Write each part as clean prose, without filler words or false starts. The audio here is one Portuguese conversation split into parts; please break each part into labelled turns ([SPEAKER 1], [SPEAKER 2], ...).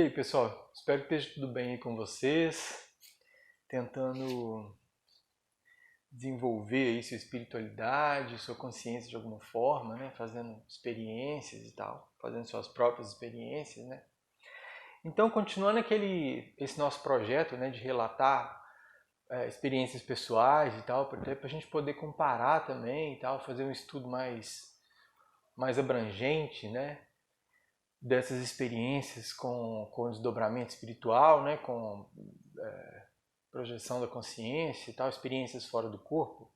[SPEAKER 1] E aí, pessoal? Espero que esteja tudo bem aí com vocês, tentando desenvolver aí sua espiritualidade, sua consciência de alguma forma, né? Fazendo experiências e tal, fazendo suas próprias experiências, né? Então, continuando esse nosso projeto, né, de relatar experiências pessoais e tal, para a gente poder comparar também e tal, fazer um estudo mais abrangente, né? Dessas experiências com desdobramento espiritual, né, com projeção da consciência e tal, experiências fora do corpo.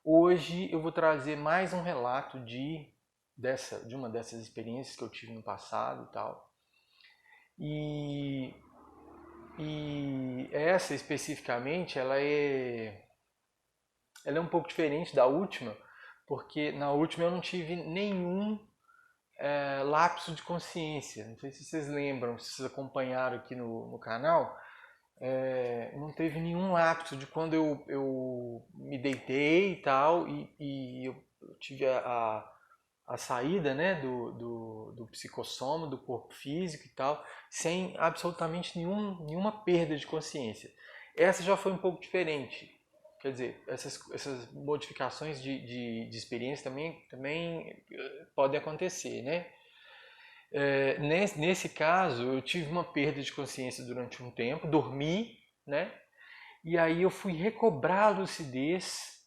[SPEAKER 1] Hoje eu vou trazer mais um relato de uma dessas experiências que eu tive no passado e tal. E, e essa especificamente, ela é um pouco diferente da última, porque na última eu não tive nenhum lapso de consciência. Não sei se vocês lembram, se vocês acompanharam aqui no canal. Não teve nenhum lapso de quando eu me deitei e tal, e eu tive a saída, né, do psicossoma, do corpo físico e tal, sem absolutamente nenhuma perda de consciência. Essa já foi um pouco diferente. Quer dizer, essas modificações de experiência também podem acontecer, né? Nesse caso, eu tive uma perda de consciência durante um tempo, dormi, né? E aí eu fui recobrar a lucidez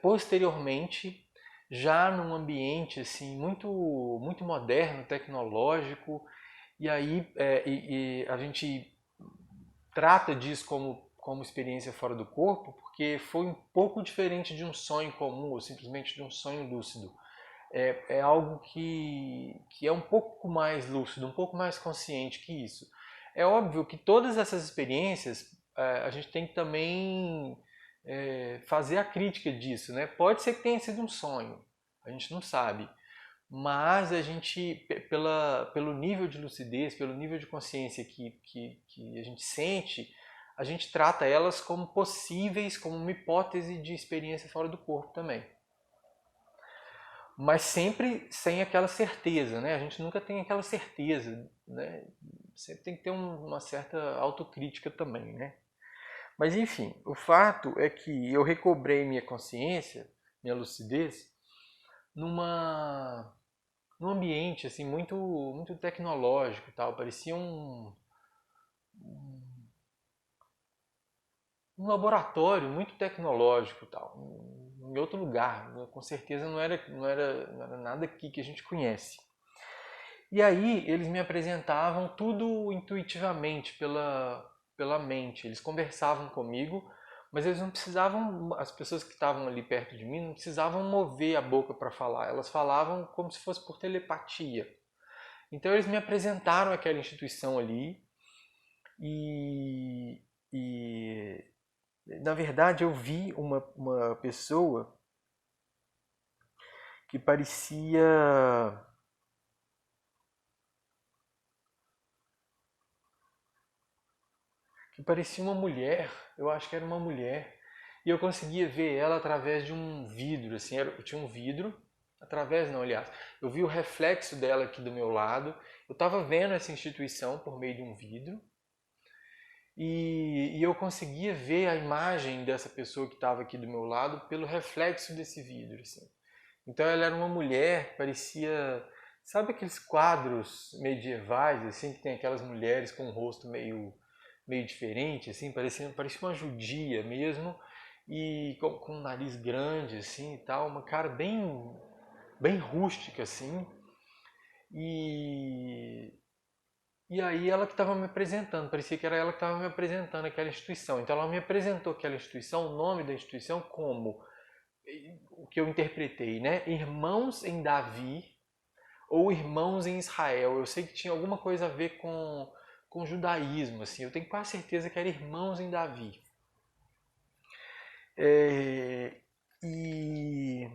[SPEAKER 1] posteriormente, já num ambiente assim muito moderno, tecnológico. E aí a gente trata disso como experiência fora do corpo, porque foi um pouco diferente de um sonho comum ou simplesmente de um sonho lúcido. É algo que é um pouco mais lúcido, um pouco mais consciente que isso. É óbvio que todas essas experiências a gente tem que também fazer a crítica disso, né? Pode ser que tenha sido um sonho, a gente não sabe. Mas a gente, pelo nível de lucidez, pelo nível de consciência que a gente sente, a gente trata elas como possíveis, como uma hipótese de experiência fora do corpo também. Mas sempre sem aquela certeza, né? A gente nunca tem aquela certeza, né? Sempre tem que ter uma certa autocrítica também, né? Mas enfim, o fato é que eu recobrei minha consciência, minha lucidez, numa num ambiente assim muito tecnológico e tal, parecia um laboratório muito tecnológico e tal, em outro lugar, com certeza não era nada aqui que a gente conhece. E aí eles me apresentavam tudo intuitivamente pela mente. Eles conversavam comigo, mas eles não precisavam, as pessoas que estavam ali perto de mim não precisavam mover a boca para falar. Elas falavam como se fosse por telepatia. Então eles me apresentaram aquela instituição ali e na verdade eu vi uma pessoa que parecia uma mulher, eu acho que era uma mulher, e eu conseguia ver ela através de um vidro, assim, eu tinha um vidro, através não, aliás, eu vi o reflexo dela aqui do meu lado, eu estava vendo essa instituição por meio de um vidro, e eu conseguia ver a imagem dessa pessoa que estava aqui do meu lado pelo reflexo desse vidro, assim. Então ela era uma mulher, parecia, sabe aqueles quadros medievais, assim, que tem aquelas mulheres com um rosto meio diferente, assim, parecia uma judia mesmo, e com um nariz grande, assim, e tal, uma cara bem rústica, assim, e, e aí ela que estava me apresentando, parecia que era ela que estava me apresentando aquela instituição. Então ela me apresentou aquela instituição, o nome da instituição como, o que eu interpretei, né? Irmãos em Davi, ou Irmãos em Israel. Eu sei que tinha alguma coisa a ver com judaísmo, assim. Eu tenho quase certeza que era Irmãos em Davi. É, e,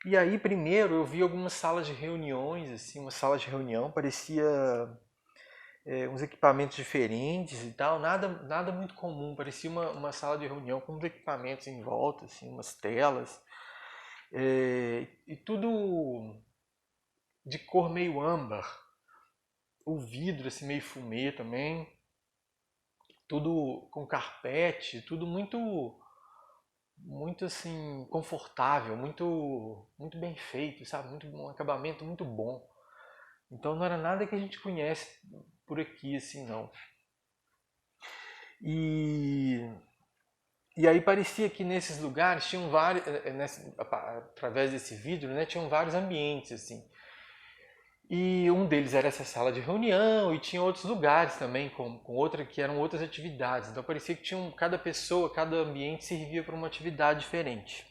[SPEAKER 1] e aí, primeiro, eu vi algumas salas de reuniões, assim, uma sala de reunião, parecia uns equipamentos diferentes e tal, nada muito comum, parecia uma sala de reunião com uns equipamentos em volta, assim, umas telas, e tudo de cor meio âmbar, o vidro assim meio fumê também, tudo com carpete, tudo muito assim confortável, muito bem feito, sabe? Muito um acabamento muito bom. Então não era nada que a gente conhece por aqui assim, não. E e aí parecia que nesses lugares tinham vários, através desse vidro, né, tinham vários ambientes assim. E um deles era essa sala de reunião e tinha outros lugares também com outra que eram outras atividades. Então parecia que tinha cada pessoa, cada ambiente servia para uma atividade diferente.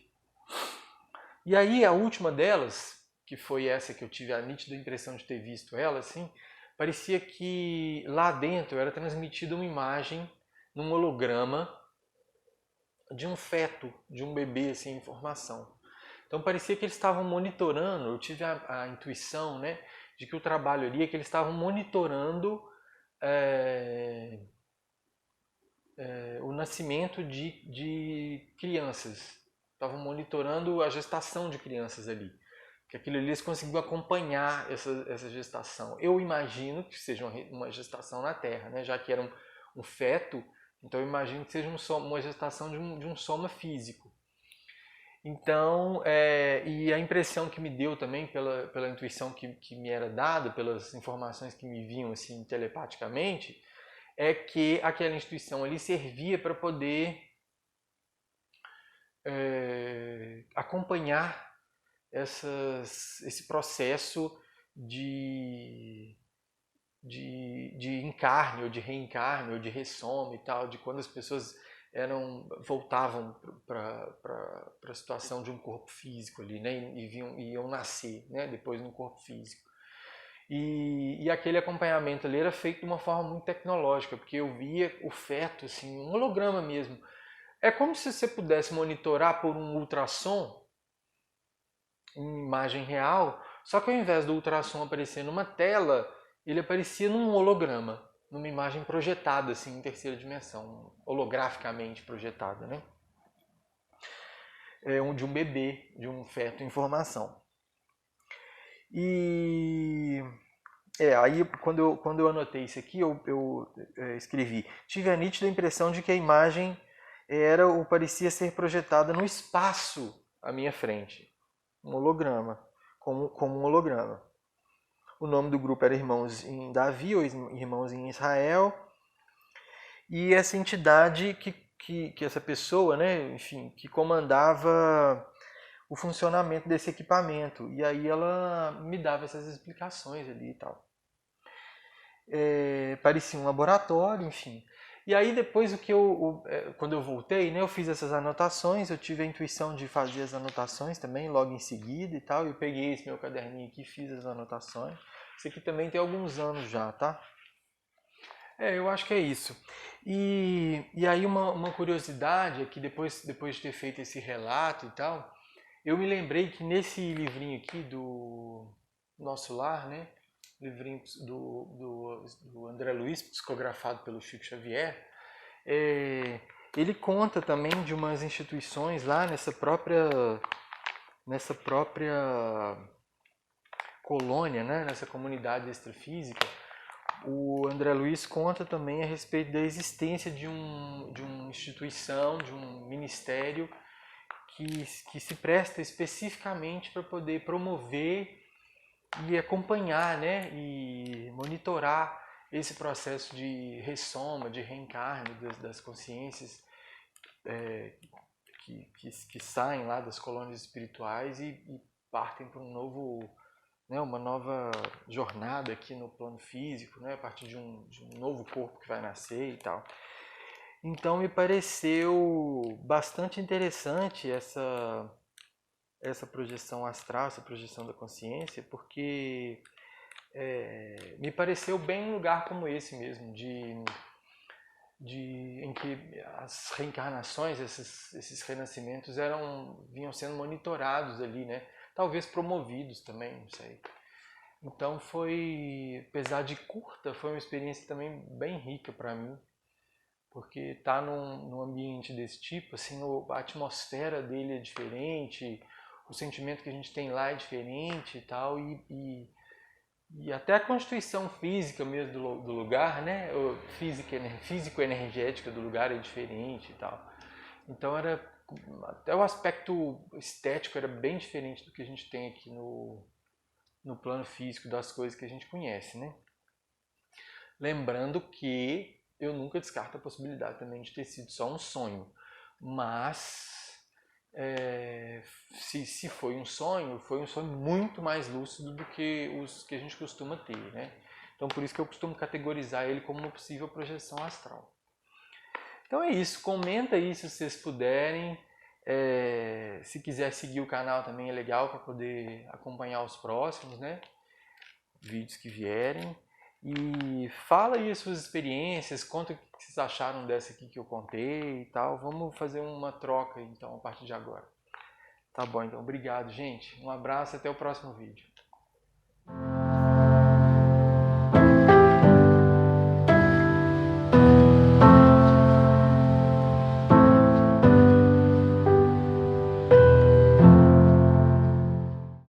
[SPEAKER 1] E aí a última delas, que foi essa que eu tive a nítida impressão de ter visto ela, assim, parecia que lá dentro era transmitida uma imagem num holograma de um feto, de um bebê assim, em formação. Então parecia que eles estavam monitorando, eu tive a intuição, né, de que o trabalho ali é que eles estavam monitorando é, o nascimento de crianças. Estavam monitorando a gestação de crianças ali. Que aquilo ali eles conseguiam acompanhar essa gestação. Eu imagino que seja uma gestação na Terra, né? Já que era um feto, então eu imagino que seja uma gestação de um soma físico. Então, e a impressão que me deu também pela intuição que me era dada, pelas informações que me vinham assim telepaticamente, é que aquela instituição ali servia para poder acompanhar esse processo de, de encarne, ou de reencarne, ou de ressoma e tal, de quando as pessoas voltavam para a situação de um corpo físico ali, né, iam nascer, né, depois no corpo físico. E aquele acompanhamento ali era feito de uma forma muito tecnológica, porque eu via o feto, assim, um holograma mesmo. É como se você pudesse monitorar por um ultrassom, em imagem real, só que ao invés do ultrassom aparecer numa tela, ele aparecia num holograma, numa imagem projetada, assim, em terceira dimensão, holograficamente projetada, né? De um bebê, de um feto em formação. E aí quando eu anotei isso aqui, eu escrevi: tive a nítida impressão de que a imagem era ou parecia ser projetada no espaço à minha frente. Um holograma, como um holograma. O nome do grupo era Irmãos em Davi, ou Irmãos em Israel. E essa entidade que essa pessoa, né, enfim, que comandava o funcionamento desse equipamento. E aí ela me dava essas explicações ali e tal. Parecia um laboratório, enfim. E aí depois quando eu voltei, né, eu fiz essas anotações, eu tive a intuição de fazer as anotações também logo em seguida e tal. Eu peguei esse meu caderninho aqui e fiz as anotações. Isso aqui também tem alguns anos já, tá? Eu acho que é isso. E aí uma curiosidade é que depois de ter feito esse relato e tal, eu me lembrei que nesse livrinho aqui do Nosso Lar, né? Livrinho do André Luiz, psicografado pelo Chico Xavier, ele conta também de umas instituições lá nessa própria colônia, né? Nessa comunidade extrafísica. O André Luiz conta também a respeito da existência de uma instituição, de um ministério que se presta especificamente para poder promover e acompanhar, né, e monitorar esse processo de ressoma, de reencarne das consciências que saem lá das colônias espirituais e partem para uma nova jornada aqui no plano físico, né, a partir de um novo corpo que vai nascer e tal. Então me pareceu bastante interessante essa projeção astral, essa projeção da consciência, porque me pareceu bem um lugar como esse mesmo, em que as reencarnações, esses renascimentos vinham sendo monitorados ali, né? Talvez promovidos também, não sei. Então apesar de curta, foi uma experiência também bem rica para mim, porque estar num ambiente desse tipo, assim, a atmosfera dele é diferente, o sentimento que a gente tem lá é diferente e tal, E até a constituição física mesmo do lugar, né? Físico-energética do lugar é diferente e tal. Então até o aspecto estético era bem diferente do que a gente tem aqui no plano físico das coisas que a gente conhece, né? Lembrando que eu nunca descarto a possibilidade também de ter sido só um sonho. Mas se foi um sonho muito mais lúcido do que os que a gente costuma ter, né? Então por isso que eu costumo categorizar ele como uma possível projeção astral. Então é isso, comenta aí se vocês puderem. Se quiser seguir o canal também é legal para poder acompanhar os próximos, né? Vídeos que vierem. E fala aí as suas experiências, conta o que vocês acharam dessa aqui que eu contei e tal. Vamos fazer uma troca então a partir de agora. Tá bom, então obrigado, gente. Um abraço e até o próximo vídeo.